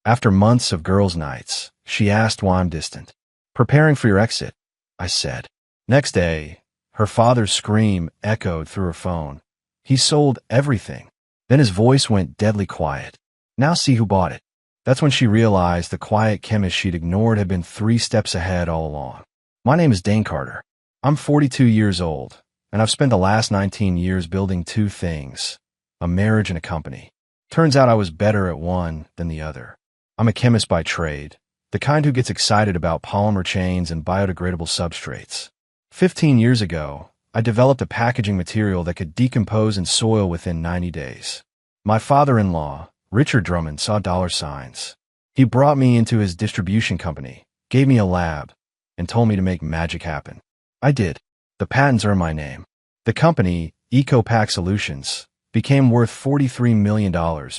After months of girls' nights, she asked why I'm distant. Preparing for your exit, I said. Next day, her father's scream echoed through her phone. He sold everything. Then his voice went deadly quiet. Now see who bought it. That's when she realized the quiet chemist she'd ignored had been 3 steps ahead all along. My name is Dane Carter. I'm 42 years old, and I've spent the last 19 years building 2 things, a marriage and a company. Turns out I was better at one than the other. I'm a chemist by trade, the kind who gets excited about polymer chains and biodegradable substrates. 15 years ago, I developed a packaging material that could decompose in soil within 90 days. My father-in-law, Richard Drummond, saw dollar signs. He brought me into his distribution company, gave me a lab, and told me to make magic happen. I did. The patents are in my name. The company, EcoPack Solutions, became worth $43 million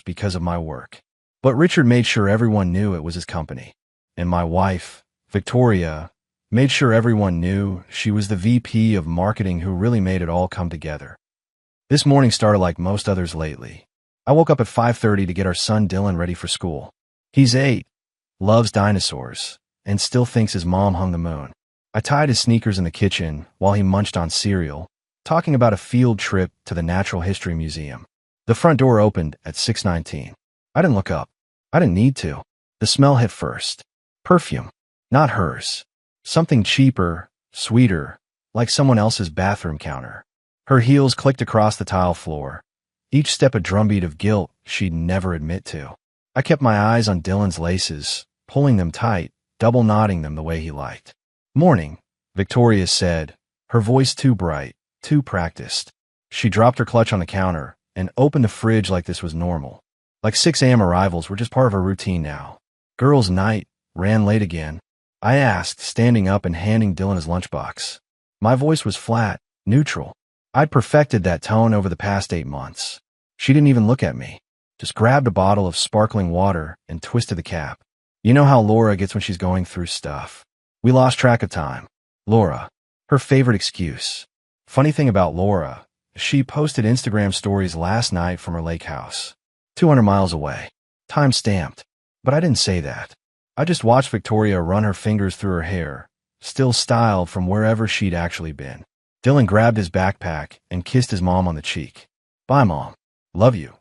because of my work. But Richard made sure everyone knew it was his company. And my wife, Victoria, made sure everyone knew she was the VP of marketing who really made it all come together. This morning started like most others lately. I woke up at 5:30 to get our son Dylan ready for school. He's 8, loves dinosaurs, and still thinks his mom hung the moon. I tied his sneakers in the kitchen while he munched on cereal, talking about a field trip to the Natural History Museum. The front door opened at 6:19. I didn't look up. I didn't need to. The smell hit first. Perfume. Not hers. Something cheaper, sweeter, like someone else's bathroom counter. Her heels clicked across the tile floor, each step a drumbeat of guilt she'd never admit to. I kept my eyes on Dylan's laces, pulling them tight, double knotting them the way he liked. Morning, Victoria said, her voice too bright, too practiced. She dropped her clutch on the counter and opened the fridge like this was normal. Like 6 a.m. arrivals were just part of her routine now. Girls' night, ran late again. I asked, standing up and handing Dylan his lunchbox. My voice was flat, neutral. I'd perfected that tone over the past 8 months. She didn't even look at me, just grabbed a bottle of sparkling water and twisted the cap. You know how Laura gets when she's going through stuff. We lost track of time. Laura, her favorite excuse. Funny thing about Laura, she posted Instagram stories last night from her lake house, 200 miles away. Time stamped. But I didn't say that. I just watched Victoria run her fingers through her hair, still styled from wherever she'd actually been. Dylan grabbed his backpack and kissed his mom on the cheek. Bye, Mom. Love you.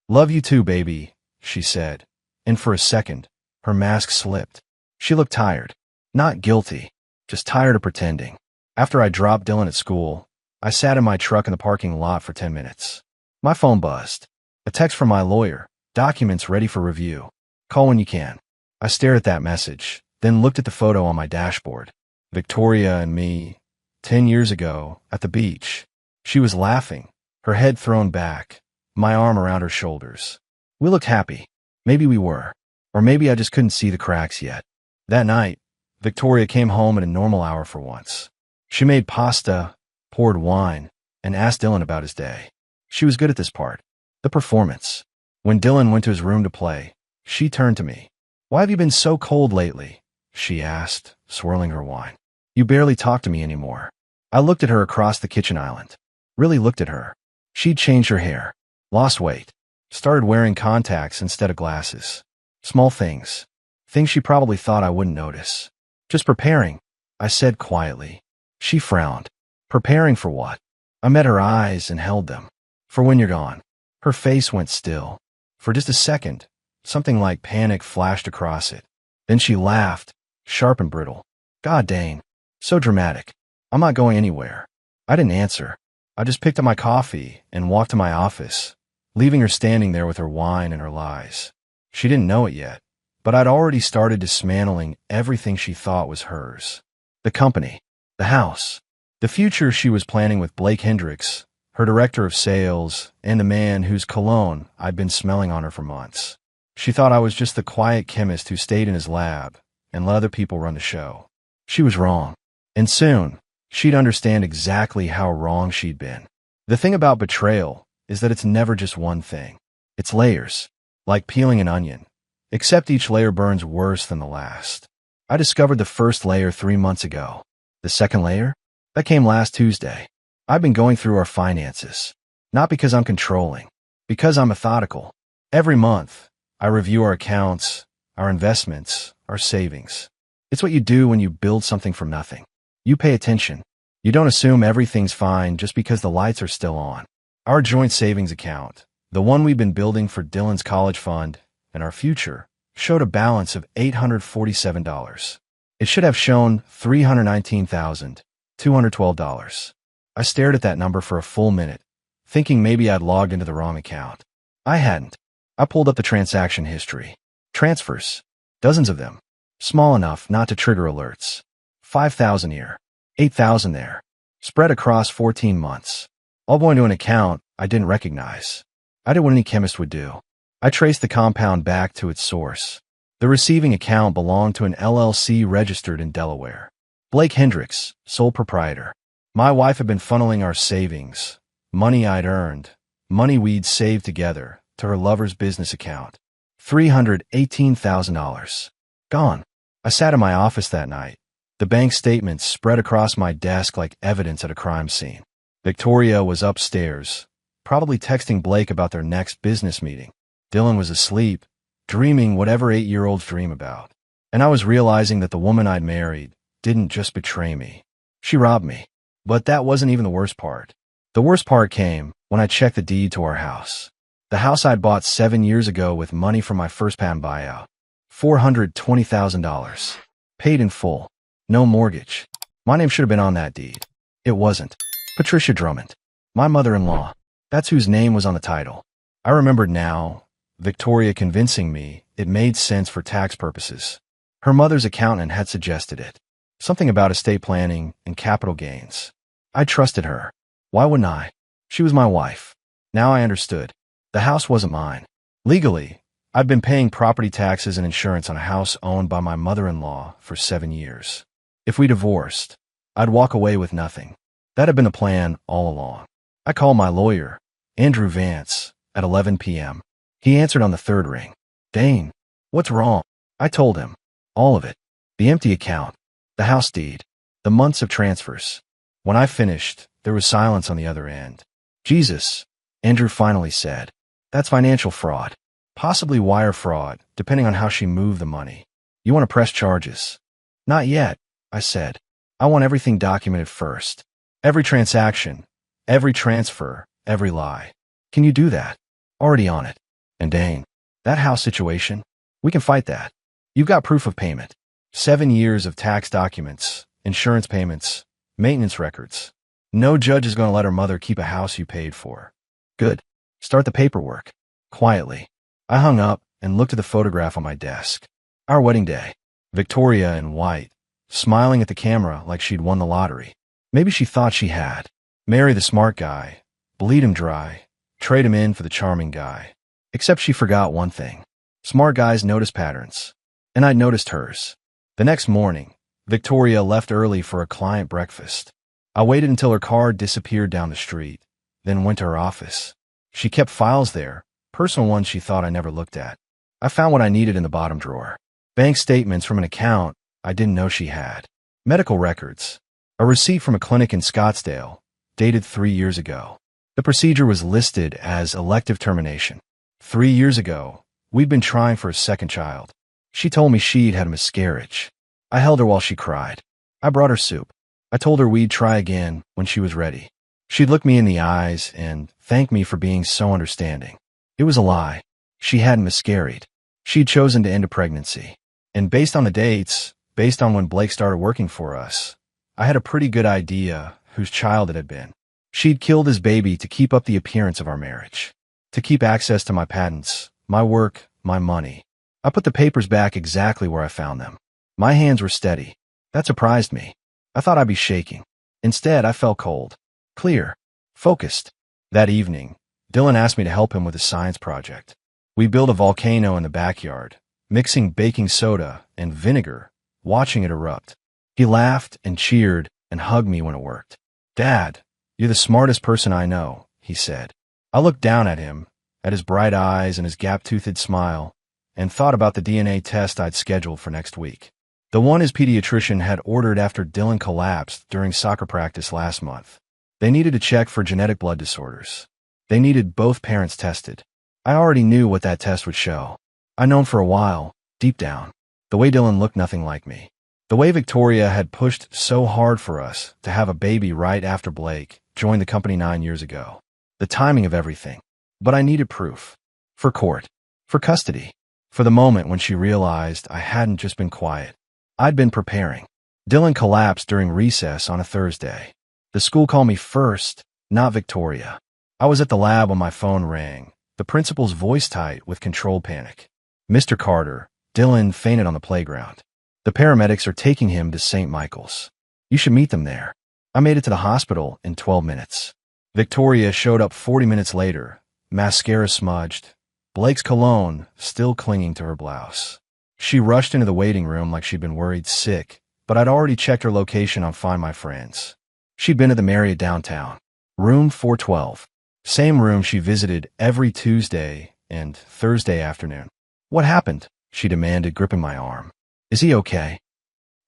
Love you too, baby, she said. And for a second, her mask slipped. She looked tired. Not guilty, just tired of pretending. After I dropped Dylan at school, I sat in my truck in the parking lot for 10 minutes. My phone buzzed. A text from my lawyer. Documents ready for review. Call when you can. I stared at that message, then looked at the photo on my dashboard. Victoria and me, 10 years ago, at the beach. She was laughing, her head thrown back, my arm around her shoulders. We looked happy. Maybe we were. Or maybe I just couldn't see the cracks yet. That night, Victoria came home at a normal hour for once. She made pasta, poured wine, and asked Dylan about his day. She was good at this part. The performance. When Dylan went to his room to play, she turned to me. Why have you been so cold lately? She asked, swirling her wine. You barely talk to me anymore. I looked at her across the kitchen island. Really looked at her. She'd changed her hair, lost weight, started wearing contacts instead of glasses. Small things. Things she probably thought I wouldn't notice. Just preparing, I said quietly. She frowned. Preparing for what? I met her eyes and held them. For when you're gone. Her face went still. For just a second, something like panic flashed across it. Then she laughed, sharp and brittle. God dang. So dramatic. I'm not going anywhere. I didn't answer. I just picked up my coffee and walked to my office, leaving her standing there with her wine and her lies. She didn't know it yet, but I'd already started dismantling everything she thought was hers. The company, the house, the future she was planning with Blake Hendricks, her director of sales, and the man whose cologne I'd been smelling on her for months. She thought I was just the quiet chemist who stayed in his lab and let other people run the show. She was wrong. And soon, she'd understand exactly how wrong she'd been. The thing about betrayal is that it's never just one thing. It's layers, like peeling an onion, except each layer burns worse than the last. I discovered the first layer 3 months ago. The second layer? That came last Tuesday. I've been going through our finances. Not because I'm controlling, because I'm methodical. Every month, I review our accounts, our investments, our savings. It's what you do when you build something from nothing. You pay attention. You don't assume everything's fine just because the lights are still on. Our joint savings account, the one we've been building for Dylan's college fund and our future, showed a balance of $847. It should have shown $319,212. I stared at that number for a full minute, thinking maybe I'd logged into the wrong account. I hadn't. I pulled up the transaction history. Transfers. Dozens of them. Small enough not to trigger alerts. 5,000 here. 8,000 there. Spread across 14 months. All going to an account I didn't recognize. I did what any chemist would do. I traced the compound back to its source. The receiving account belonged to an LLC registered in Delaware. Blake Hendricks, sole proprietor. My wife had been funneling our savings, money I'd earned, money we'd saved together, to her lover's business account. $318,000. Gone. I sat in my office that night, the bank statements spread across my desk like evidence at a crime scene. Victoria was upstairs, probably texting Blake about their next business meeting. Dylan was asleep, dreaming whatever 8-year-olds dream about. And I was realizing that the woman I'd married didn't just betray me. She robbed me. But that wasn't even the worst part. The worst part came when I checked the deed to our house. The house I'd bought 7 years ago with money from my first patent buyout. $420,000. Paid in full. No mortgage. My name should have been on that deed. It wasn't. Patricia Drummond. My mother-in-law. That's whose name was on the title. I remembered now, Victoria convincing me it made sense for tax purposes. Her mother's accountant had suggested it. Something about estate planning and capital gains. I trusted her. Why wouldn't I? She was my wife. Now I understood. The house wasn't mine. Legally, I'd been paying property taxes and insurance on a house owned by my mother-in-law for 7 years. If we divorced, I'd walk away with nothing. That had been the plan all along. I called my lawyer, Andrew Vance, at 11 p.m. He answered on the third ring. Dane, what's wrong? I told him. All of it. The empty account. The house deed. The months of transfers. When I finished, there was silence on the other end. Jesus, Andrew finally said. That's financial fraud. Possibly wire fraud, depending on how she moved the money. You want to press charges? Not yet, I said. I want everything documented first. Every transaction, every transfer, every lie. Can you do that? Already on it. And Dane, that house situation, we can fight that. You've got proof of payment. 7 years of tax documents, insurance payments, maintenance records. No judge is going to let her mother keep a house you paid for. Good. Start the paperwork. Quietly. I hung up and looked at the photograph on my desk. Our wedding day. Victoria in white, smiling at the camera like she'd won the lottery. Maybe she thought she had. Marry the smart guy, bleed him dry, trade him in for the charming guy. Except she forgot one thing. Smart guys notice patterns. And I'd noticed hers. The next morning, Victoria left early for a client breakfast. I waited until her car disappeared down the street, then went to her office. She kept files there, personal ones she thought I never looked at. I found what I needed in the bottom drawer. Bank statements from an account I didn't know she had. Medical records. A receipt from a clinic in Scottsdale, dated 3 years ago. The procedure was listed as elective termination. 3 years ago, we'd been trying for a second child. She told me she'd had a miscarriage. I held her while she cried. I brought her soup. I told her we'd try again when she was ready. She'd look me in the eyes and thank me for being so understanding. It was a lie. She hadn't miscarried. She'd chosen to end a pregnancy. And based on the dates, based on when Blake started working for us, I had a pretty good idea whose child it had been. She'd killed his baby to keep up the appearance of our marriage, to keep access to my patents, my work, my money. I put the papers back exactly where I found them. My hands were steady. That surprised me. I thought I'd be shaking. Instead, I felt cold, clear, focused. That evening, Dylan asked me to help him with a science project. We built a volcano in the backyard, mixing baking soda and vinegar, watching it erupt. He laughed and cheered and hugged me when it worked. Dad, you're the smartest person I know, he said. I looked down at him, at his bright eyes and his gap-toothed smile, and thought about the DNA test I'd scheduled for next week. The one his pediatrician had ordered after Dylan collapsed during soccer practice last month. They needed to check for genetic blood disorders. They needed both parents tested. I already knew what that test would show. I'd known for a while, Deep down, the way Dylan looked nothing like me. The way Victoria had pushed so hard for us to have a baby right after Blake joined the company 9 years ago. The timing of everything. But I needed proof. For court. For custody. For the moment when she realized I hadn't just been quiet. I'd been preparing. Dylan collapsed during recess on a Thursday. The school called me first, not Victoria. I was at the lab when my phone rang, the principal's voice tight with controlled panic. Mr. Carter, Dylan fainted on the playground. The paramedics are taking him to St. Michael's. You should meet them there. I made it to the hospital in 12 minutes. Victoria showed up 40 minutes later, mascara smudged, Blake's cologne still clinging to her blouse. She rushed into the waiting room like she'd been worried sick, but I'd already checked her location on Find My Friends. She'd been at the Marriott downtown. Room 412. Same room she visited every Tuesday and Thursday afternoon. What happened? She demanded, gripping my arm. Is he okay?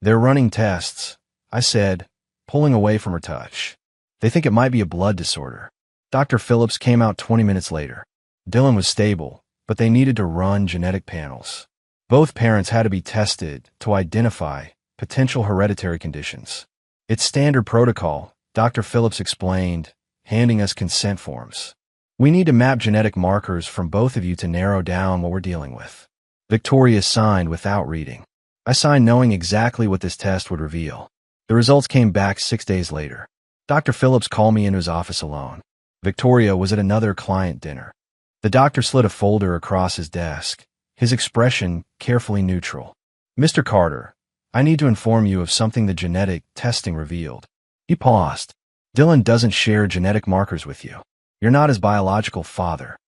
They're running tests, I said, pulling away from her touch. They think it might be a blood disorder. Dr. Phillips came out 20 minutes later. Dylan was stable, but they needed to run genetic panels. Both parents had to be tested to identify potential hereditary conditions. It's standard protocol, Dr. Phillips explained, handing us consent forms. We need to map genetic markers from both of you to narrow down what we're dealing with. Victoria signed without reading. I signed knowing exactly what this test would reveal. The results came back 6 days later. Dr. Phillips called me into his office alone. Victoria was at another client dinner. The doctor slid a folder across his desk, his expression carefully neutral. Mr. Carter, I need to inform you of something the genetic testing revealed. He paused. Dylan doesn't share genetic markers with you. You're not his biological father.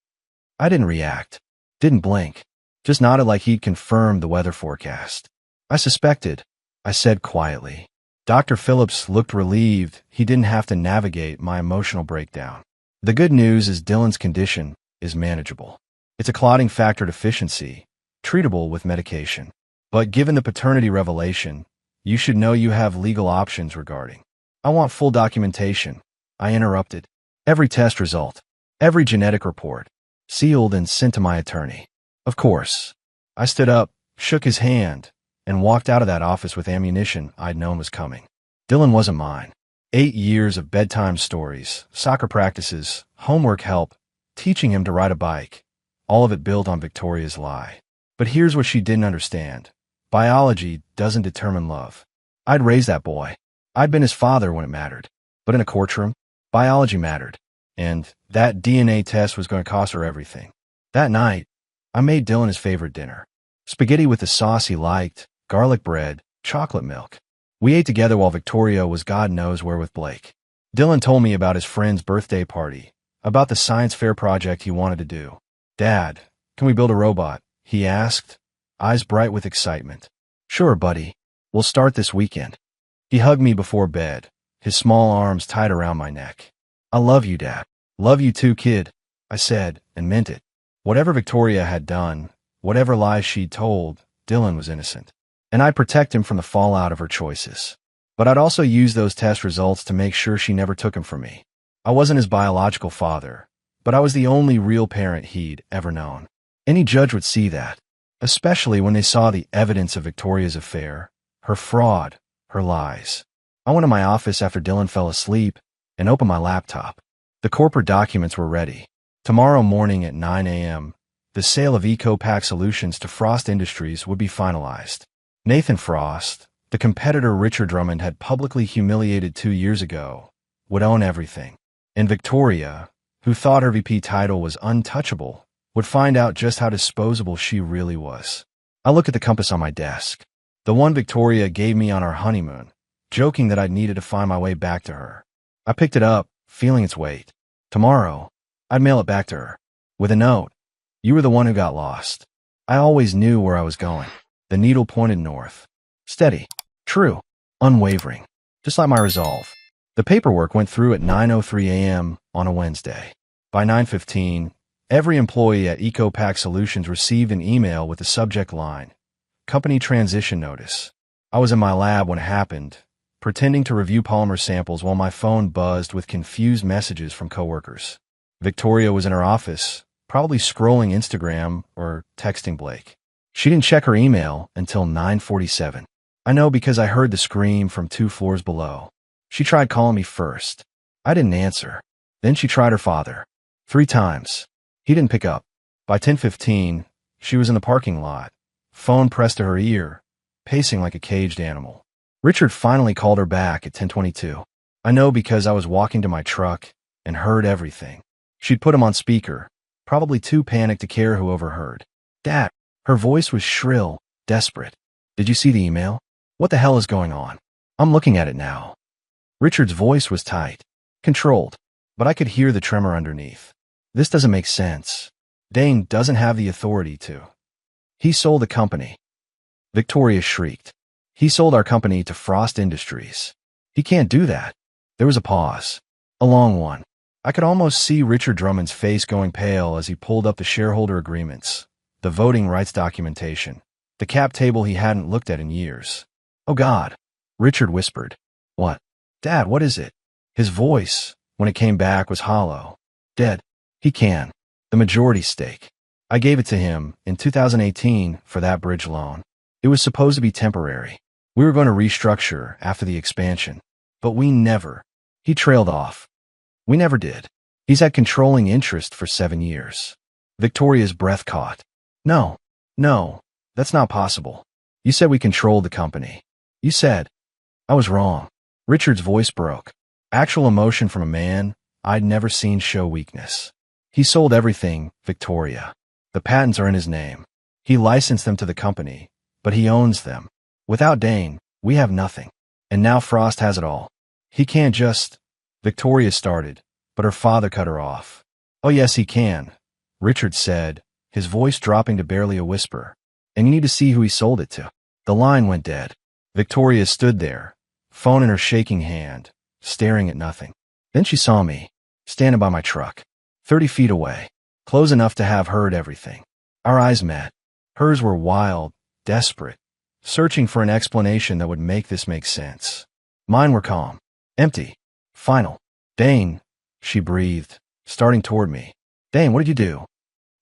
I didn't react. Didn't blink. Just nodded like he'd confirmed the weather forecast. I suspected, I said quietly. Dr. Phillips looked relieved he didn't have to navigate my emotional breakdown. The good news is Dylan's condition is manageable. It's a clotting factor deficiency, treatable with medication. But given the paternity revelation, you should know you have legal options regarding. I want full documentation, I interrupted. Every test result, every genetic report, sealed and sent to my attorney. Of course. I stood up, shook his hand, and walked out of that office with ammunition I'd known was coming. Dylan wasn't mine. 8 years of bedtime stories, soccer practices, homework help, teaching him to ride a bike, all of it built on Victoria's lie. But here's what she didn't understand. Biology doesn't determine love. I'd raised that boy. I'd been his father when it mattered. But in a courtroom, biology mattered. And that DNA test was going to cost her everything. That night, I made Dylan his favorite dinner. Spaghetti with the sauce he liked, garlic bread, chocolate milk. We ate together while Victoria was God knows where with Blake. Dylan told me about his friend's birthday party, about the science fair project he wanted to do. Dad, can we build a robot? He asked, eyes bright with excitement. Sure, buddy. We'll start this weekend. He hugged me before bed, his small arms tight around my neck. I love you, Dad. Love you too, kid, I said, and meant it. Whatever Victoria had done, whatever lies she'd told, Dylan was innocent. And I'd protect him from the fallout of her choices. But I'd also use those test results to make sure she never took him from me. I wasn't his biological father, but I was the only real parent he'd ever known. Any judge would see that, especially when they saw the evidence of Victoria's affair, her fraud, her lies. I went to my office after Dylan fell asleep and opened my laptop. The corporate documents were ready. Tomorrow morning at 9 a.m., the sale of EcoPack Solutions to Frost Industries would be finalized. Nathan Frost, the competitor Richard Drummond had publicly humiliated 2 years ago, would own everything. And Victoria, who thought her VP title was untouchable, would find out just how disposable she really was. I looked at the compass on my desk, the one Victoria gave me on our honeymoon, joking that I'd needed to find my way back to her. I picked it up, feeling its weight. Tomorrow, I'd mail it back to her. With a note, "You were the one who got lost." I always knew where I was going. The needle pointed north. Steady. True. Unwavering. Just like my resolve. The paperwork went through at 9:03 a.m. on a Wednesday. By 9:15, every employee at EcoPack Solutions received an email with the subject line, "Company Transition Notice." I was in my lab when it happened, pretending to review polymer samples while my phone buzzed with confused messages from coworkers. Victoria was in her office, probably scrolling Instagram or texting Blake. She didn't check her email until 9:47. I know because I heard the scream from 2 floors below. She tried calling me first. I didn't answer. Then she tried her father. 3 times. He didn't pick up. By 10:15, she was in the parking lot, phone pressed to her ear, pacing like a caged animal. Richard finally called her back at 10:22. I know because I was walking to my truck and heard everything. She'd put him on speaker, probably too panicked to care who overheard. Dad. Her voice was shrill, desperate. Did you see the email? What the hell is going on? I'm looking at it now. Richard's voice was tight, controlled, but I could hear the tremor underneath. This doesn't make sense. Dane doesn't have the authority to. He sold the company. Victoria shrieked. He sold our company to Frost Industries. He can't do that. There was a pause. A long one. I could almost see Richard Drummond's face going pale as he pulled up the shareholder agreements, the voting rights documentation, the cap table he hadn't looked at in years. Oh God, Richard whispered. What? Dad, what is it? His voice, when it came back, was hollow. Dead. He can. The majority stake. I gave it to him in 2018 for that bridge loan. It was supposed to be temporary. We were going to restructure after the expansion, but we never. He trailed off. We never did. He's had controlling interest for 7 years. Victoria's breath caught. No, that's not possible. You said we controlled the company. You said. I was wrong. Richard's voice broke. Actual emotion from a man I'd never seen show weakness. He sold everything, Victoria. The patents are in his name. He licensed them to the company, but he owns them. Without Dane, we have nothing. And now Frost has it all. He can't just. Victoria started, but her father cut her off. Oh yes, he can, Richard said, his voice dropping to barely a whisper. And you need to see who he sold it to. The line went dead. Victoria stood there, phone in her shaking hand, staring at nothing. Then she saw me, standing by my truck, 30 feet away, close enough to have heard everything. Our eyes met. Hers were wild, desperate, searching for an explanation that would make this make sense. Mine were calm, empty, final. Dane, she breathed, starting toward me. Dane, what did you do?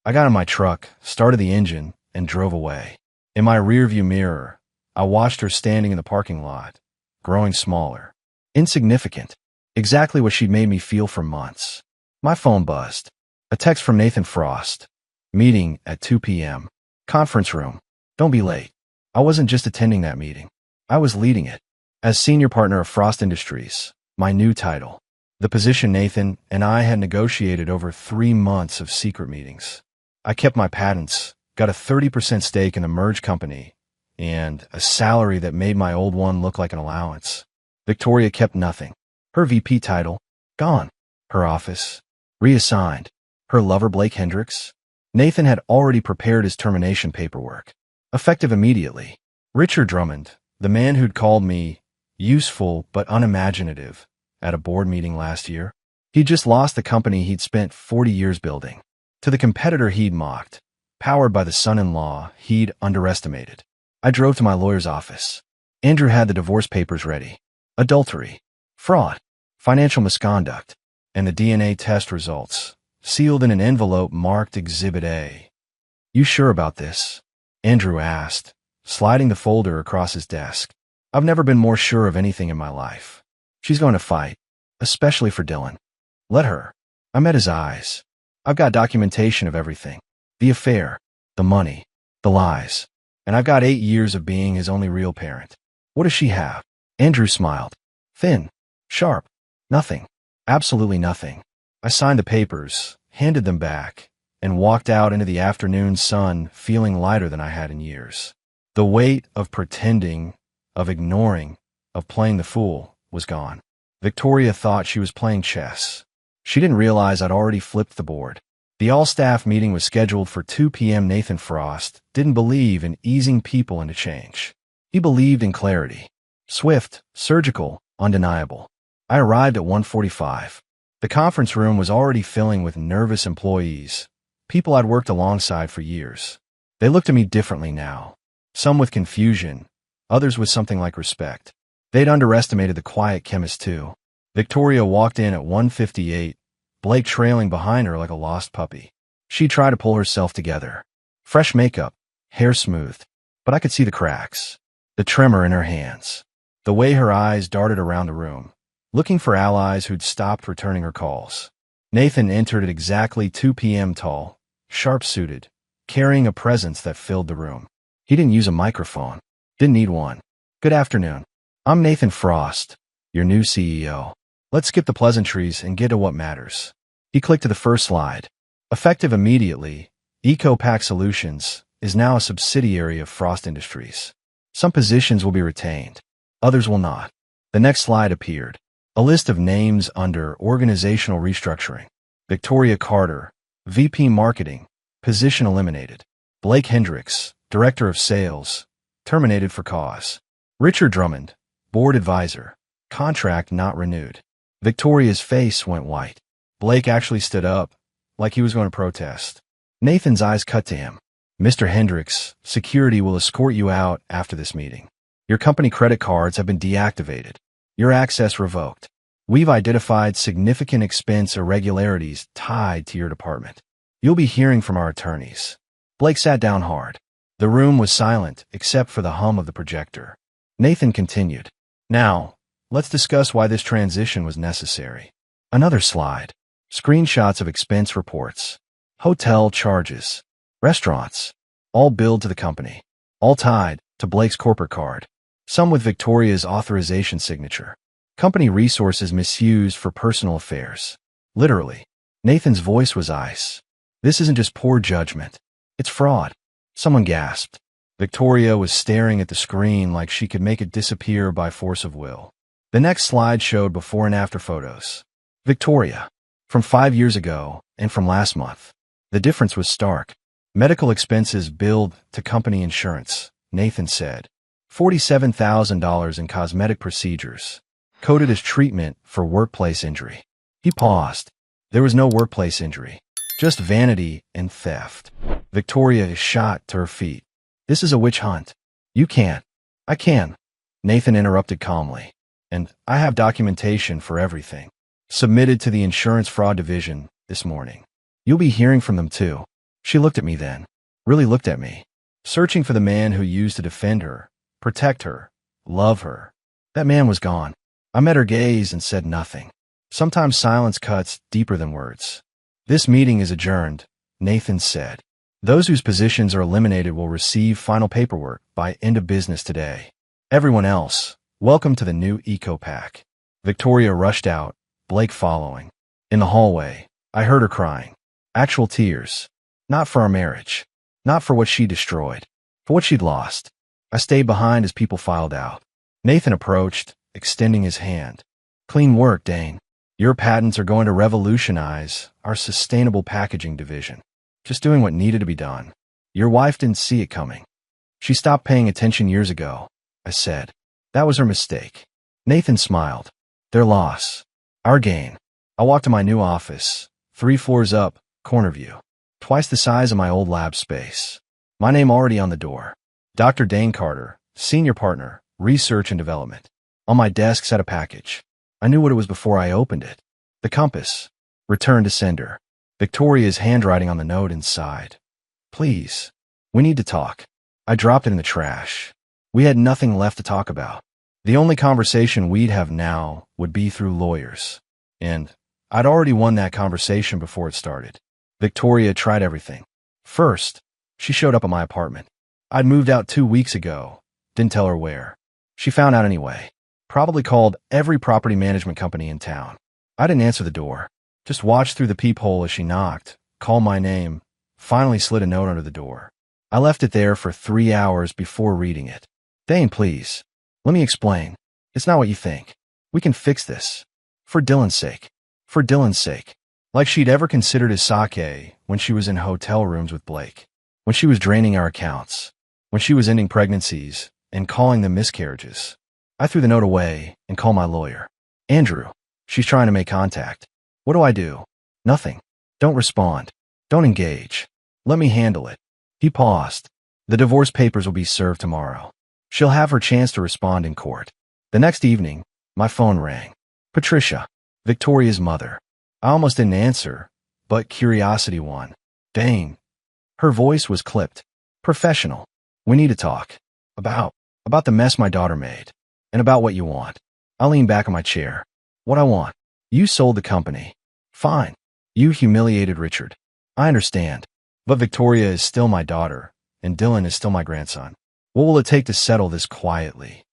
I got in my truck, started the engine, and drove away. In my rearview mirror, I watched her standing in the parking lot, growing smaller, insignificant, exactly what she'd made me feel for months. My phone buzzed. A text from Nathan Frost. Meeting at 2 p.m. Conference room. Don't be late. I wasn't just attending that meeting. I was leading it. As senior partner of Frost Industries, my new title. The position Nathan and I had negotiated over 3 months of secret meetings. I kept my patents, got a 30% stake in the merged company, and a salary that made my old one look like an allowance. Victoria kept nothing. Her VP title, gone. Her office, reassigned. Her lover Blake Hendricks. Nathan had already prepared his termination paperwork. Effective immediately. Richard Drummond, the man who'd called me useful but unimaginative at a board meeting last year. He'd just lost the company he'd spent 40 years building. To the competitor he'd mocked, powered by the son-in-law he'd underestimated. I drove to my lawyer's office. Andrew had the divorce papers ready. Adultery, fraud, financial misconduct, and the DNA test results, sealed in an envelope marked Exhibit A. You sure about this? Andrew asked, sliding the folder across his desk. I've never been more sure of anything in my life. She's going to fight, especially for Dylan. Let her. I met his eyes. I've got documentation of everything. The affair, the money, the lies. And I've got 8 years of being his only real parent. What does she have? Andrew smiled. Thin. Sharp. Nothing. Absolutely nothing. I signed the papers, handed them back, and walked out into the afternoon sun feeling lighter than I had in years. The weight of pretending, of ignoring, of playing the fool was gone. Victoria thought she was playing chess. She didn't realize I'd already flipped the board. The all-staff meeting was scheduled for 2 p.m. Nathan Frost didn't believe in easing people into change. He believed in clarity. Swift, surgical, undeniable. I arrived at 1:45. The conference room was already filling with nervous employees, people I'd worked alongside for years. They looked at me differently now. Some with confusion, others with something like respect. They'd underestimated the quiet chemist too. Victoria walked in at 1:58, Blake trailing behind her like a lost puppy. She tried to pull herself together. Fresh makeup, hair smoothed, but I could see the cracks, the tremor in her hands, the way her eyes darted around the room, looking for allies who'd stopped returning her calls. Nathan entered at exactly 2 p.m. tall, sharp-suited, carrying a presence that filled the room. He didn't use a microphone. Didn't need one. Good afternoon. I'm Nathan Frost, your new CEO. Let's skip the pleasantries and get to what matters. He clicked to the first slide. Effective immediately, EcoPack Solutions is now a subsidiary of Frost Industries. Some positions will be retained. Others will not. The next slide appeared. A list of names under organizational restructuring. Victoria Carter, VP Marketing, position eliminated. Blake Hendricks, Director of Sales, terminated for cause. Richard Drummond, Board Advisor, contract not renewed. Victoria's face went white. Blake actually stood up, like he was going to protest. Nathan's eyes cut to him. Mr. Hendricks, security will escort you out after this meeting. Your company credit cards have been deactivated. Your access revoked. We've identified significant expense irregularities tied to your department. You'll be hearing from our attorneys. Blake sat down hard. The room was silent except for the hum of the projector. Nathan continued. Now, let's discuss why this transition was necessary. Another slide. Screenshots of expense reports. Hotel charges. Restaurants. All billed to the company. All tied to Blake's corporate card. Some with Victoria's authorization signature. Company resources misused for personal affairs. Literally. Nathan's voice was ice. This isn't just poor judgment. It's fraud. Someone gasped. Victoria was staring at the screen like she could make it disappear by force of will. The next slide showed before and after photos. Victoria. From 5 years ago and from last month. The difference was stark. Medical expenses billed to company insurance, Nathan said. $47,000 in cosmetic procedures, coded as treatment for workplace injury. He paused. There was no workplace injury, just vanity and theft. Victoria is shot to her feet. This is a witch hunt. You can't. I can. Nathan interrupted calmly. And I have documentation for everything. Submitted to the insurance fraud division this morning. You'll be hearing from them too. She looked at me then. Really looked at me. Searching for the man who used to defend her, protect her, love her. That man was gone. I met her gaze and said nothing. Sometimes silence cuts deeper than words. This meeting is adjourned, Nathan said. Those whose positions are eliminated will receive final paperwork by end of business today. Everyone else, welcome to the new EcoPack. Victoria rushed out, Blake following. In the hallway, I heard her crying. Actual tears. Not for our marriage. Not for what she destroyed. For what she'd lost. I stayed behind as people filed out. Nathan approached, extending his hand. Clean work, Dane. Your patents are going to revolutionize our sustainable packaging division. Just doing what needed to be done. Your wife didn't see it coming. She stopped paying attention years ago, I said. That was her mistake. Nathan smiled. Their loss. Our gain. I walked to my new office, 3 floors up, corner view. Twice the size of my old lab space. My name already on the door. Dr. Dane Carter, Senior Partner, Research and Development. On my desk sat a package. I knew what it was before I opened it. The compass. Return to sender. Victoria's handwriting on the note inside. Please. We need to talk. I dropped it in the trash. We had nothing left to talk about. The only conversation we'd have now would be through lawyers. And I'd already won that conversation before it started. Victoria tried everything. First, she showed up at my apartment. I'd moved out 2 weeks ago. Didn't tell her where. She found out anyway. Probably called every property management company in town. I didn't answer the door. Just watched through the peephole as she knocked, called my name, finally slid a note under the door. I left it there for 3 hours before reading it. Dane, please. Let me explain. It's not what you think. We can fix this. For Dylan's sake. For Dylan's sake. Like she'd ever considered his sake when she was in hotel rooms with Blake. When she was draining our accounts. When she was ending pregnancies and calling them miscarriages. I threw the note away and called my lawyer. Andrew. She's trying to make contact. What do I do? Nothing. Don't respond. Don't engage. Let me handle it. He paused. The divorce papers will be served tomorrow. She'll have her chance to respond in court. The next evening, my phone rang. Patricia. Victoria's mother. I almost didn't answer, but curiosity won. Dane. Her voice was clipped. Professional. We need to talk. About. About the mess my daughter made. And about what you want. I lean back in my chair. What I want. You sold the company. Fine. You humiliated Richard. I understand. But Victoria is still my daughter, and Dylan is still my grandson. What will it take to settle this quietly?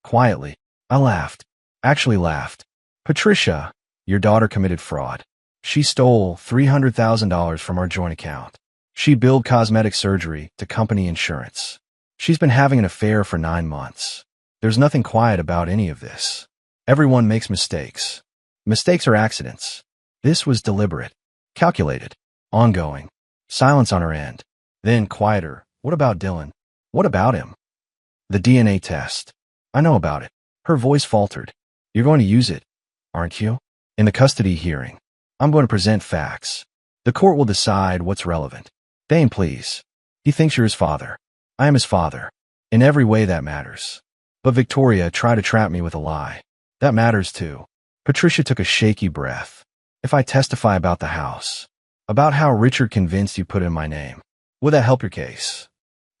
Quietly. I laughed. Actually laughed. Patricia, your daughter committed fraud. She stole $300,000 from our joint account. She billed cosmetic surgery to company insurance. She's been having an affair for 9 months. There's nothing quiet about any of this. Everyone makes mistakes. Mistakes are accidents. This was deliberate, calculated, ongoing. Silence on her end. Then quieter. What about Dylan? What about him? The DNA test. I know about it. Her voice faltered. You're going to use it, aren't you? In the custody hearing. I'm going to present facts. The court will decide what's relevant. Dane, please. He thinks you're his father. I am his father. In every way that matters. But Victoria tried to trap me with a lie. That matters too. Patricia took a shaky breath. If I testify about the house, about how Richard convinced you put in my name, would that help your case?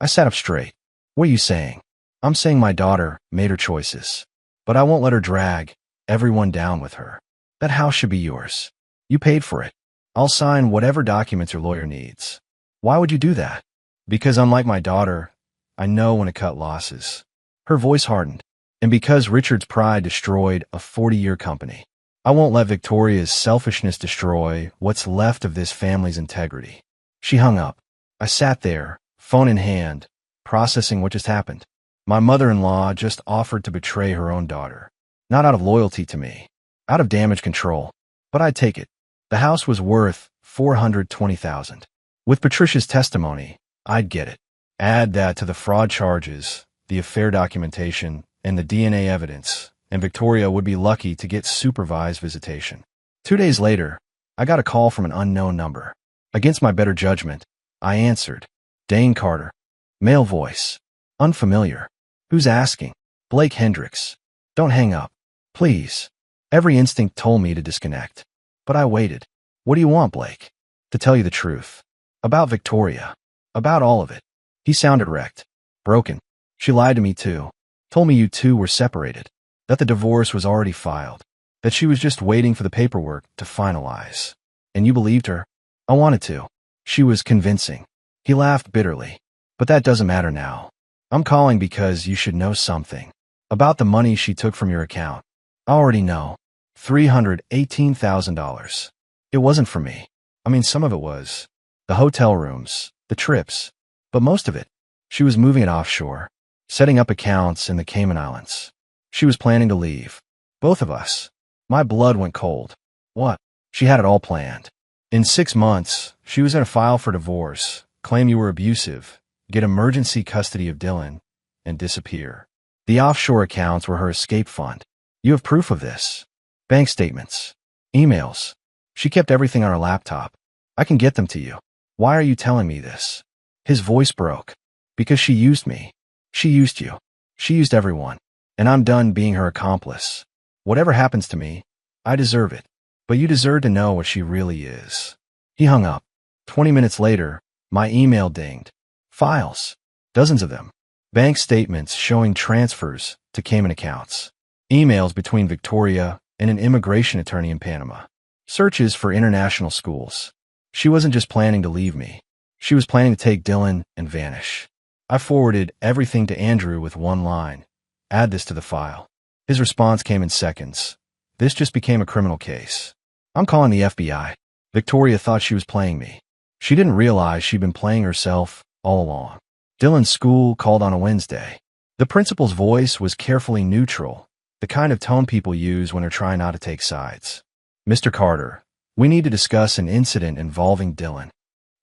I sat up straight. What are you saying? I'm saying my daughter made her choices. But I won't let her drag everyone down with her. That house should be yours. You paid for it. I'll sign whatever documents your lawyer needs. Why would you do that? Because unlike my daughter, I know when to cut losses. Her voice hardened. And because Richard's pride destroyed a 40-year company, I won't let Victoria's selfishness destroy what's left of this family's integrity. She hung up. I sat there, phone in hand, processing what just happened. My mother-in-law just offered to betray her own daughter. Not out of loyalty to me, out of damage control. But I'd take it. The house was worth $420,000. With Patricia's testimony, I'd get it. Add that to the fraud charges, the affair documentation, and the DNA evidence, and Victoria would be lucky to get supervised visitation. 2 days later, I got a call from an unknown number. Against my better judgment, I answered. Dane Carter. Male voice. Unfamiliar. Who's asking? Blake Hendricks. Don't hang up. Please. Every instinct told me to disconnect. But I waited. What do you want, Blake? To tell you the truth. About Victoria. About all of it. He sounded wrecked. Broken. She lied to me too. Told me you two were separated. That the divorce was already filed. That she was just waiting for the paperwork to finalize. And you believed her? I wanted to. She was convincing. He laughed bitterly. But that doesn't matter now. I'm calling because you should know something. About the money she took from your account. I already know. $318,000. It wasn't for me. I mean, some of it was. The hotel rooms, the trips. But most of it, she was moving it offshore, setting up accounts in the Cayman Islands. She was planning to leave. Both of us. My blood went cold. What? She had it all planned. In 6 months, she was going to file for divorce, claim you were abusive, get emergency custody of Dylan, and disappear. The offshore accounts were her escape fund. You have proof of this. Bank statements. Emails. She kept everything on her laptop. I can get them to you. Why are you telling me this? His voice broke. Because she used me. She used you. She used everyone. And I'm done being her accomplice. Whatever happens to me, I deserve it. But you deserve to know what she really is. He hung up. 20 minutes later, my email dinged. Files. Dozens of them. Bank statements showing transfers to Cayman accounts. Emails between Victoria and an immigration attorney in Panama. Searches for international schools. She wasn't just planning to leave me. She was planning to take Dylan and vanish. I forwarded everything to Andrew with one line. Add this to the file. His response came in seconds. This just became a criminal case. I'm calling the FBI. Victoria thought she was playing me. She didn't realize she'd been playing herself all along. Dylan's school called on a Wednesday. The principal's voice was carefully neutral, the kind of tone people use when they're trying not to take sides. Mr. Carter, we need to discuss an incident involving Dylan.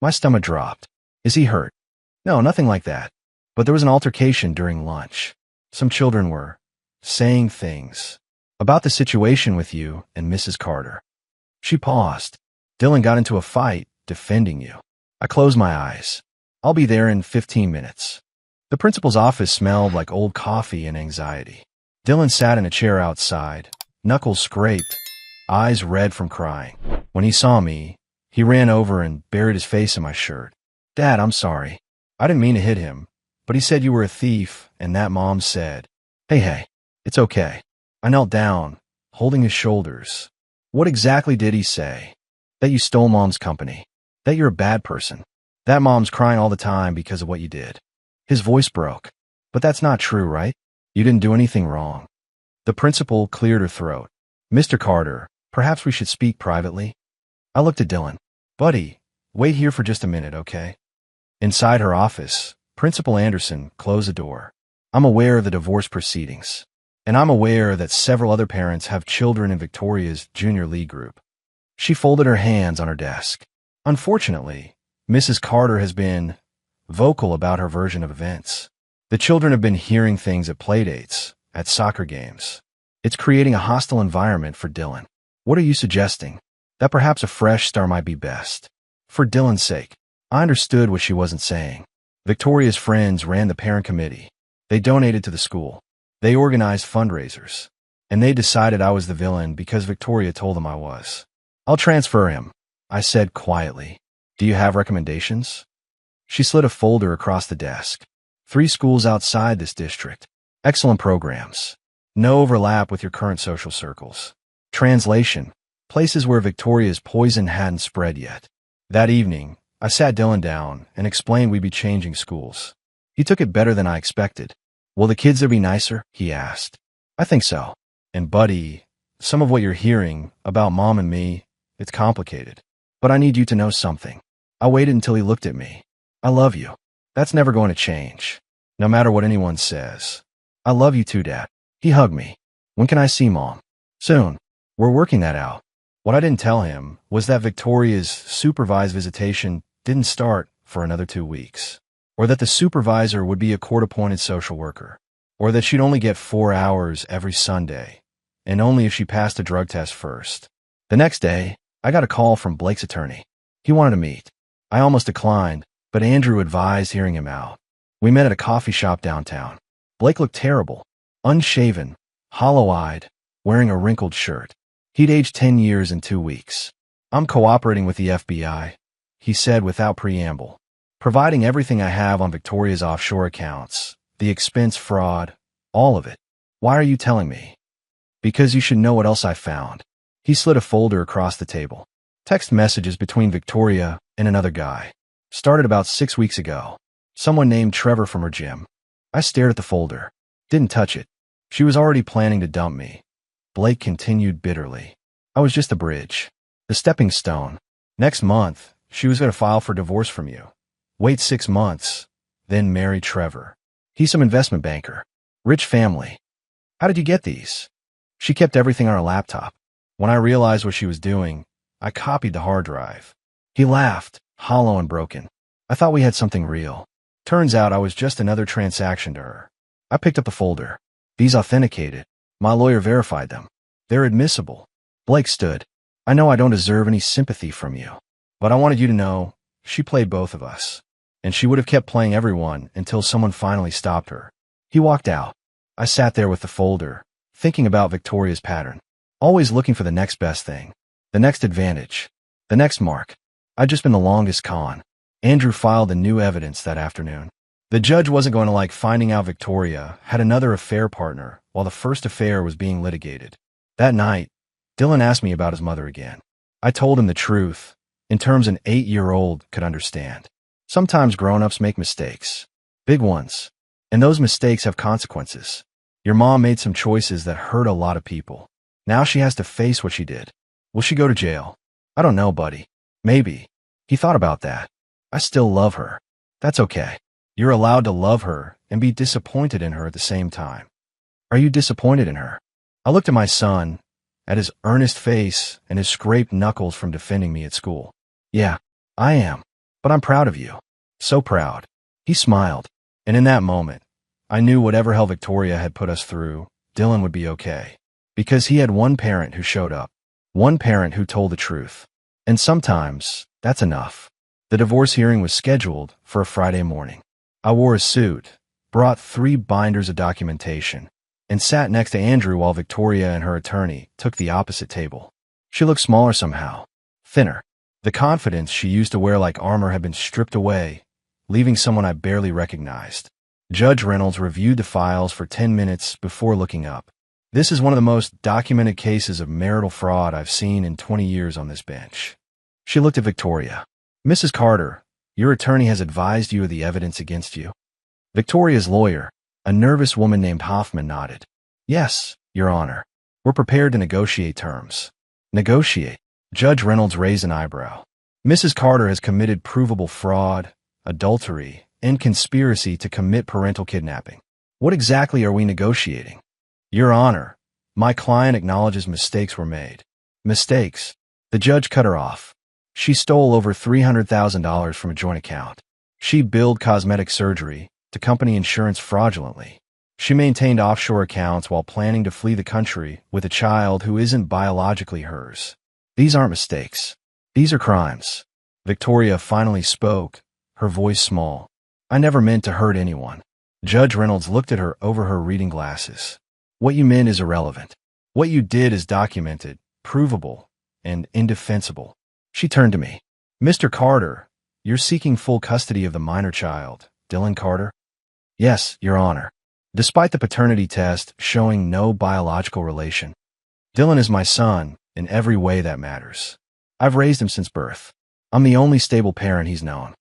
My stomach dropped. Is he hurt? No, nothing like that. But there was an altercation during lunch. Some children were saying things about the situation with you and Mrs. Carter. She paused. Dylan got into a fight defending you. I closed my eyes. I'll be there in 15 minutes. The principal's office smelled like old coffee and anxiety. Dylan sat in a chair outside, knuckles scraped, eyes red from crying. When he saw me, he ran over and buried his face in my shirt. Dad, I'm sorry. I didn't mean to hit him, but he said you were a thief, and that Mom said, Hey, it's okay. I knelt down, holding his shoulders. What exactly did he say? That you stole Mom's company. That you're a bad person. That Mom's crying all the time because of what you did. His voice broke. But that's not true, right? You didn't do anything wrong. The principal cleared her throat. Mr. Carter, perhaps we should speak privately? I looked at Dylan. Buddy, wait here for just a minute, okay? Inside her office, Principal Anderson closed the door. I'm aware of the divorce proceedings, and I'm aware that several other parents have children in Victoria's junior league group. She folded her hands on her desk. Unfortunately, Mrs. Carter has been vocal about her version of events. The children have been hearing things at playdates, at soccer games. It's creating a hostile environment for Dylan. What are you suggesting? That perhaps a fresh start might be best. For Dylan's sake. I understood what she wasn't saying. Victoria's friends ran the parent committee. They donated to the school. They organized fundraisers. And they decided I was the villain because Victoria told them I was. I'll transfer him, I said quietly. Do you have recommendations? She slid a folder across the desk. 3 schools outside this district. Excellent programs. No overlap with your current social circles. Translation. Places where Victoria's poison hadn't spread yet. That evening, I sat Dylan down and explained we'd be changing schools. He took it better than I expected. Will the kids there be nicer? He asked. I think so. And buddy, some of what you're hearing about Mom and me, it's complicated. But I need you to know something. I waited until he looked at me. I love you. That's never going to change. No matter what anyone says. I love you too, Dad. He hugged me. When can I see Mom? Soon. We're working that out. What I didn't tell him was that Victoria's supervised visitation didn't start for another 2 weeks, or that the supervisor would be a court-appointed social worker, or that she'd only get 4 hours every Sunday, and only if she passed a drug test first. The next day, I got a call from Blake's attorney. He wanted to meet. I almost declined, but Andrew advised hearing him out. We met at a coffee shop downtown. Blake looked terrible, unshaven, hollow-eyed, wearing a wrinkled shirt. He'd aged 10 years in 2 weeks. I'm cooperating with the FBI, he said without preamble, providing everything I have on Victoria's offshore accounts, the expense fraud, all of it. Why are you telling me? Because you should know what else I found. He slid a folder across the table. Text messages between Victoria and another guy. Started about 6 weeks ago. Someone named Trevor from her gym. I stared at the folder. Didn't touch it. She was already planning to dump me. Blake continued bitterly. I was just a bridge. The stepping stone. Next month, she was going to file for divorce from you. Wait 6 months. Then marry Trevor. He's some investment banker. Rich family. How did you get these? She kept everything on her laptop. When I realized what she was doing, I copied the hard drive. He laughed, hollow and broken. I thought we had something real. Turns out I was just another transaction to her. I picked up the folder. These authenticated. My lawyer verified them. They're admissible. Blake stood. I know I don't deserve any sympathy from you, but I wanted you to know she played both of us, and she would have kept playing everyone until someone finally stopped her. He walked out. I sat there with the folder, thinking about Victoria's pattern, always looking for the next best thing, the next advantage, the next mark. I'd just been the longest con. Andrew filed the new evidence that afternoon. The judge wasn't going to like finding out Victoria had another affair partner while the first affair was being litigated. That night, Dylan asked me about his mother again. I told him the truth, in terms an 8-year-old could understand. Sometimes grown-ups make mistakes. Big ones. And those mistakes have consequences. Your mom made some choices that hurt a lot of people. Now she has to face what she did. Will she go to jail? I don't know, buddy. Maybe. He thought about that. I still love her. That's okay. You're allowed to love her and be disappointed in her at the same time. Are you disappointed in her? I looked at my son, at his earnest face and his scraped knuckles from defending me at school. Yeah, I am. But I'm proud of you. So proud. He smiled. And in that moment, I knew whatever hell Victoria had put us through, Dylan would be okay. Because he had one parent who showed up. One parent who told the truth. And sometimes, that's enough. The divorce hearing was scheduled for a Friday morning. I wore a suit, brought 3 binders of documentation, and sat next to Andrew while Victoria and her attorney took the opposite table. She looked smaller somehow, thinner. The confidence she used to wear like armor had been stripped away, leaving someone I barely recognized. Judge Reynolds reviewed the files for 10 minutes before looking up. This is one of the most documented cases of marital fraud I've seen in 20 years on this bench. She looked at Victoria. Mrs. Carter, your attorney has advised you of the evidence against you. Victoria's lawyer, a nervous woman named Hoffman, nodded. Yes, Your Honor. We're prepared to negotiate terms. Negotiate? Judge Reynolds raised an eyebrow. Mrs. Carter has committed provable fraud, adultery, and conspiracy to commit parental kidnapping. What exactly are we negotiating? Your Honor, my client acknowledges mistakes were made. Mistakes? The judge cut her off. She stole over $300,000 from a joint account. She billed cosmetic surgery to company insurance fraudulently. She maintained offshore accounts while planning to flee the country with a child who isn't biologically hers. These aren't mistakes. These are crimes. Victoria finally spoke, her voice small. I never meant to hurt anyone. Judge Reynolds looked at her over her reading glasses. What you meant is irrelevant. What you did is documented, provable, and indefensible. She turned to me. Mr. Carter, you're seeking full custody of the minor child, Dylan Carter? Yes, Your Honor. Despite the paternity test showing no biological relation. Dylan is my son in every way that matters. I've raised him since birth. I'm the only stable parent he's known.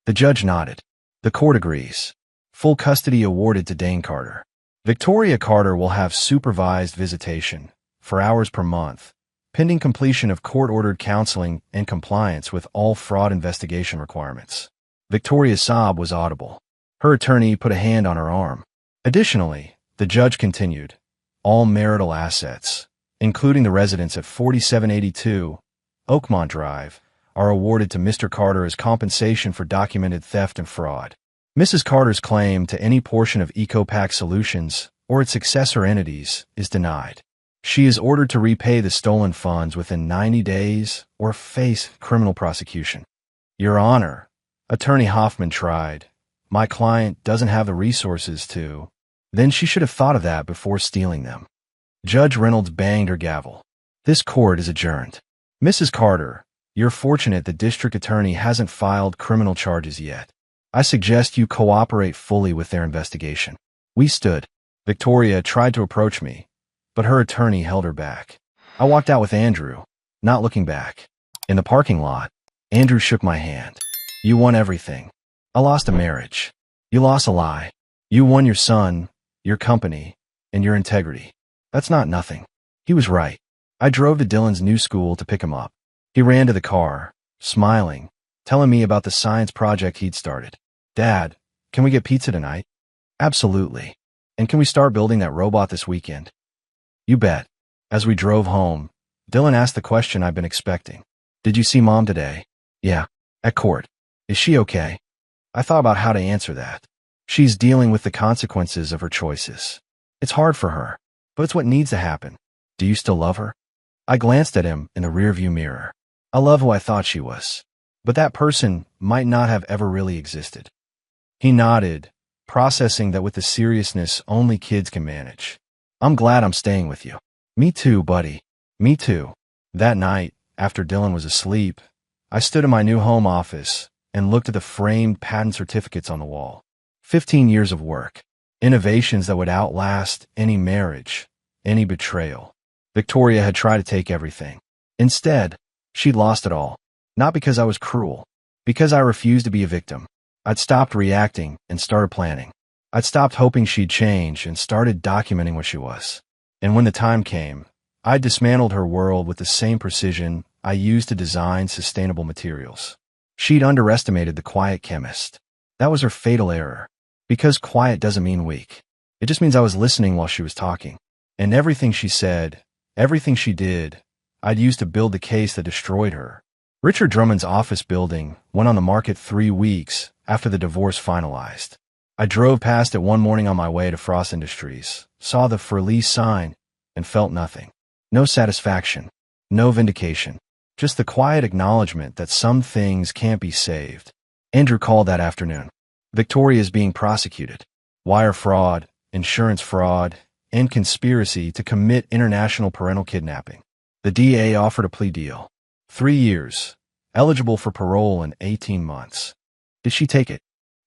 The judge nodded. The court agrees. Full custody awarded to Dane Carter. Victoria Carter will have supervised visitation for hours per month, pending completion of court-ordered counseling and compliance with all fraud investigation requirements. Victoria's sob was audible. Her attorney put a hand on her arm. Additionally, the judge continued, all marital assets, including the residence at 4782 Oakmont Drive, are awarded to Mr. Carter as compensation for documented theft and fraud. Mrs. Carter's claim to any portion of EcoPack Solutions or its successor entities is denied. She is ordered to repay the stolen funds within 90 days or face criminal prosecution. Your Honor, Attorney Hoffman tried. My client doesn't have the resources to. Then she should have thought of that before stealing them. Judge Reynolds banged her gavel. This court is adjourned. Mrs. Carter, you're fortunate the district attorney hasn't filed criminal charges yet. I suggest you cooperate fully with their investigation. We stood. Victoria tried to approach me, but her attorney held her back. I walked out with Andrew, not looking back. In the parking lot, Andrew shook my hand. You won everything. I lost a marriage. You lost a lie. You won your son, your company, and your integrity. That's not nothing. He was right. I drove to Dylan's new school to pick him up. He ran to the car, smiling, telling me about the science project he'd started. Dad, can we get pizza tonight? Absolutely. And can we start building that robot this weekend? You bet. As we drove home, Dylan asked the question I've been expecting. Did you see Mom today? Yeah, at court. Is she okay? I thought about how to answer that. She's dealing with the consequences of her choices. It's hard for her, but it's what needs to happen. Do you still love her? I glanced at him in the rearview mirror. I love who I thought she was, but that person might not have ever really existed. He nodded, processing that with the seriousness only kids can manage. I'm glad I'm staying with you. Me too, buddy. Me too. That night, after Dylan was asleep, I stood in my new home office and looked at the framed patent certificates on the wall. 15 years of work. Innovations that would outlast any marriage, any betrayal. Victoria had tried to take everything. Instead, she'd lost it all. Not because I was cruel. Because I refused to be a victim. I'd stopped reacting and started planning. I'd stopped hoping she'd change and started documenting what she was. And when the time came, I dismantled her world with the same precision I used to design sustainable materials. She'd underestimated the quiet chemist. That was her fatal error. Because quiet doesn't mean weak. It just means I was listening while she was talking. And everything she said, everything she did, I'd used to build the case that destroyed her. Richard Drummond's office building went on the market 3 weeks after the divorce finalized. I drove past it one morning on my way to Frost Industries, saw the for lease sign, and felt nothing. No satisfaction, no vindication, just the quiet acknowledgement that some things can't be saved. Andrew called that afternoon. Victoria is being prosecuted. Wire fraud, insurance fraud, and conspiracy to commit international parental kidnapping. The DA offered a plea deal. 3 years, eligible for parole in 18 months. Did she take it?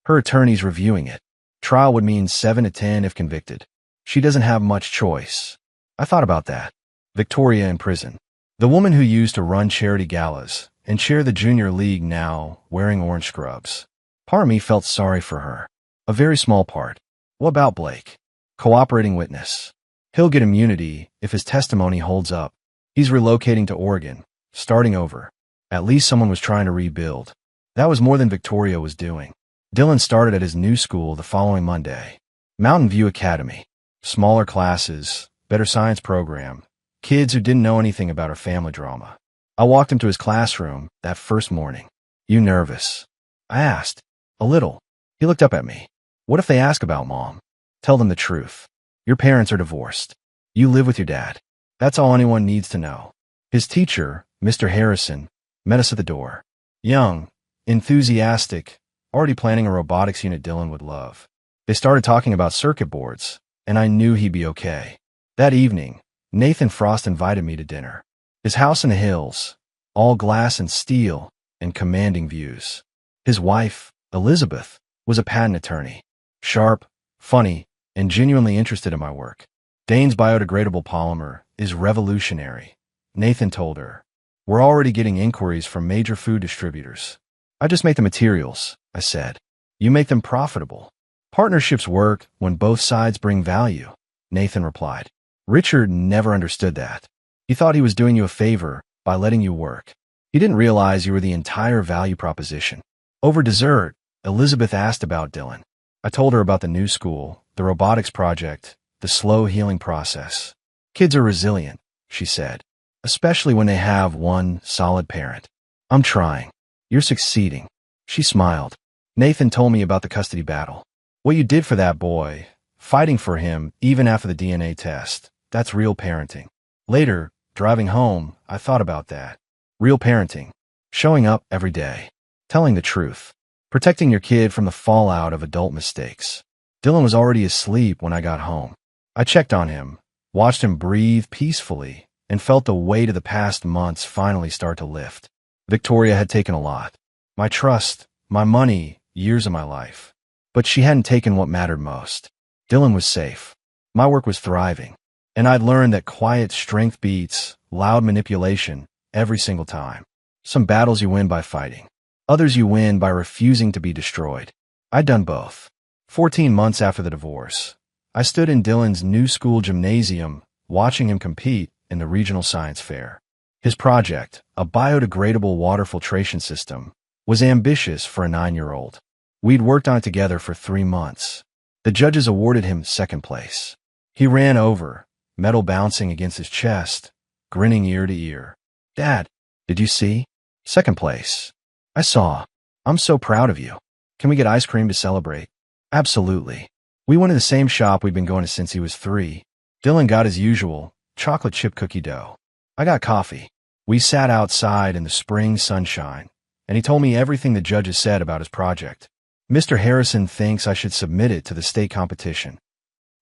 Her attorney's reviewing it. Trial would mean 7 to 10 if convicted. She doesn't have much choice. I thought about that. Victoria in prison. The woman who used to run charity galas and chair the junior league now wearing orange scrubs. Part of me felt sorry for her. A very small part. What about Blake? Cooperating witness. He'll get immunity if his testimony holds up. He's relocating to Oregon, starting over. At least someone was trying to rebuild. That was more than Victoria was doing. Dylan started at his new school the following Monday. Mountain View Academy. Smaller classes, better science program, kids who didn't know anything about our family drama. I walked him to his classroom that first morning. You nervous? I asked. A little. He looked up at me. What if they ask about Mom? Tell them the truth. Your parents are divorced. You live with your dad. That's all anyone needs to know. His teacher, Mr. Harrison, met us at the door. Young, enthusiastic, already planning a robotics unit Dylan would love. They started talking about circuit boards, and I knew he'd be okay. That evening, Nathan Frost invited me to dinner. His house in the hills, all glass and steel, and commanding views. His wife, Elizabeth, was a patent attorney. Sharp, funny, and genuinely interested in my work. Dane's biodegradable polymer is revolutionary, Nathan told her. We're already getting inquiries from major food distributors. I just make the materials, I said. You make them profitable. Partnerships work when both sides bring value, Nathan replied. Richard never understood that. He thought he was doing you a favor by letting you work. He didn't realize you were the entire value proposition. Over dessert, Elizabeth asked about Dylan. I told her about the new school, the robotics project, the slow healing process. Kids are resilient, she said, especially when they have one solid parent. I'm trying. You're succeeding. She smiled. Nathan told me about the custody battle. What you did for that boy, fighting for him even after the DNA test, that's real parenting. Later, driving home, I thought about that. Real parenting. Showing up every day. Telling the truth. Protecting your kid from the fallout of adult mistakes. Dylan was already asleep when I got home. I checked on him, watched him breathe peacefully, and felt the weight of the past months finally start to lift. Victoria had taken a lot. My trust, my money, years of my life. But she hadn't taken what mattered most. Dylan was safe. My work was thriving. And I'd learned that quiet strength beats loud manipulation every single time. Some battles you win by fighting. Others you win by refusing to be destroyed. I'd done both. 14 months after the divorce, I stood in Dylan's new school gymnasium, watching him compete in the regional science fair. His project, a biodegradable water filtration system, was ambitious for a 9-year-old. We'd worked on it together for 3 months. The judges awarded him second place. He ran over, metal bouncing against his chest, grinning ear to ear. Dad, did you see? Second place. I saw. I'm so proud of you. Can we get ice cream to celebrate? Absolutely. We went to the same shop we'd been going to since he was 3. Dylan got his usual, chocolate chip cookie dough. I got coffee. We sat outside in the spring sunshine, and he told me everything the judges said about his project. Mr. Harrison thinks I should submit it to the state competition.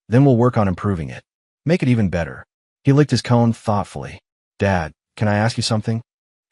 Then we'll work on improving it. Make it even better. He licked his cone thoughtfully. Dad, can I ask you something?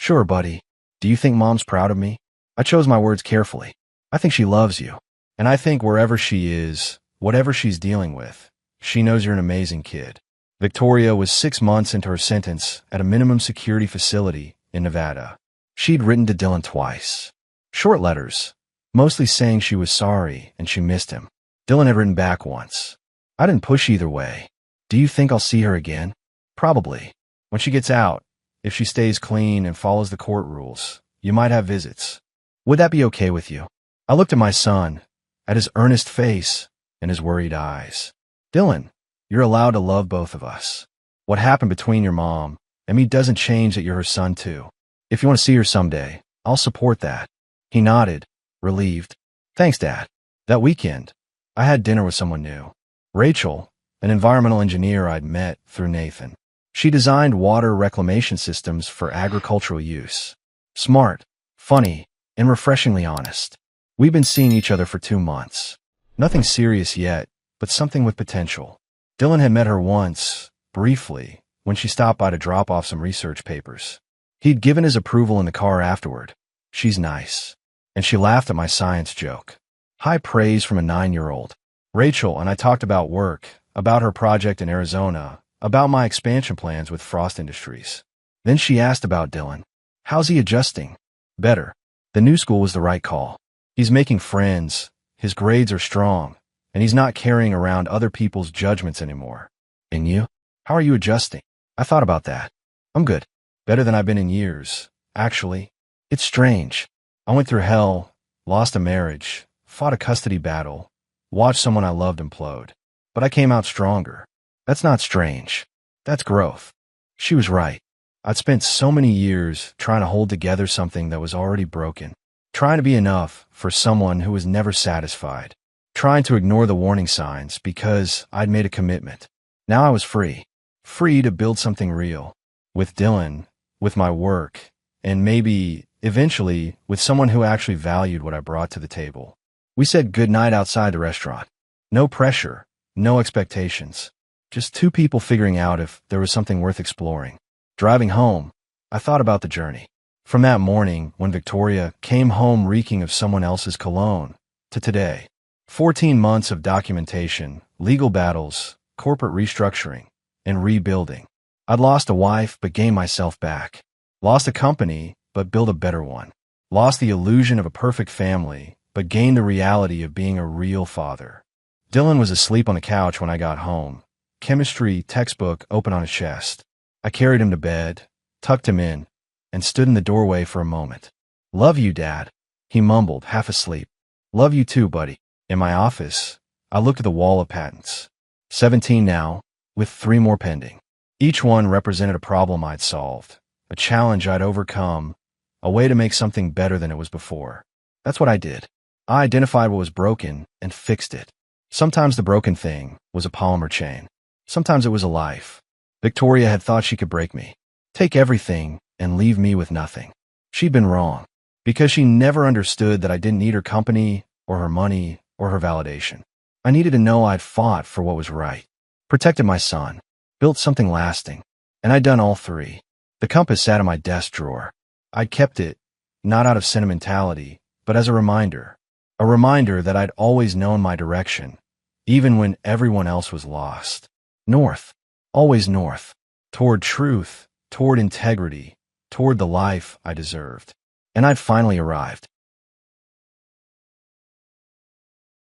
Sure, buddy. Do you think Mom's proud of me? I chose my words carefully. I think she loves you. And I think wherever she is, whatever she's dealing with, she knows you're an amazing kid. Victoria was 6 months into her sentence at a minimum security facility in Nevada. She'd written to Dylan twice. Short letters, mostly saying she was sorry and she missed him. Dylan had written back once. I didn't push either way. Do you think I'll see her again? Probably. When she gets out, if she stays clean and follows the court rules, you might have visits. Would that be okay with you? I looked at my son, at his earnest face and his worried eyes. Dylan, you're allowed to love both of us. What happened between your mom and me doesn't change that you're her son too. If you want to see her someday, I'll support that. He nodded, relieved. Thanks, Dad. That weekend, I had dinner with someone new. Rachel, an environmental engineer I'd met through Nathan. She designed water reclamation systems for agricultural use. Smart, funny, and refreshingly honest. We've been seeing each other for 2 months. Nothing serious yet, but something with potential. Dylan had met her once, briefly, when she stopped by to drop off some research papers. He'd given his approval in the car afterward. She's nice. And she laughed at my science joke. High praise from a 9-year-old. Rachel and I talked about work, about her project in Arizona, about my expansion plans with Frost Industries. Then she asked about Dylan. How's he adjusting? Better. The new school was the right call. He's making friends, his grades are strong, and he's not carrying around other people's judgments anymore. And you? How are you adjusting? I thought about that. I'm good. Better than I've been in years, actually. It's strange. I went through hell, lost a marriage, fought a custody battle, watched someone I loved implode. But I came out stronger. That's not strange. That's growth. She was right. I'd spent so many years trying to hold together something that was already broken, trying to be enough for someone who was never satisfied, trying to ignore the warning signs because I'd made a commitment. Now I was free. Free to build something real. With Dylan, with my work, and maybe, eventually, with someone who actually valued what I brought to the table. We said goodnight outside the restaurant. No pressure, no expectations. Just two people figuring out if there was something worth exploring. Driving home, I thought about the journey. From that morning when Victoria came home reeking of someone else's cologne, to today. 14 months of documentation, legal battles, corporate restructuring, and rebuilding. I'd lost a wife but gained myself back. Lost a company but built a better one. Lost the illusion of a perfect family but gained the reality of being a real father. Dylan was asleep on the couch when I got home. Chemistry textbook open on his chest. I carried him to bed, tucked him in, and stood in the doorway for a moment. Love you, Dad, he mumbled, half asleep. Love you too, buddy. In my office, I looked at the wall of patents. 17 now, with 3 more pending. Each one represented a problem I'd solved, a challenge I'd overcome, a way to make something better than it was before. That's what I did. I identified what was broken and fixed it. Sometimes the broken thing was a polymer chain. Sometimes it was a life. Victoria had thought she could break me, take everything, and leave me with nothing. She'd been wrong, because she never understood that I didn't need her company, or her money, or her validation. I needed to know I'd fought for what was right, protected my son, built something lasting, and I'd done all 3. The compass sat in my desk drawer. I'd kept it, not out of sentimentality, but as a reminder that I'd always known my direction, even when everyone else was lost. North. Always north, toward truth, toward integrity, toward the life I deserved. And I'd finally arrived.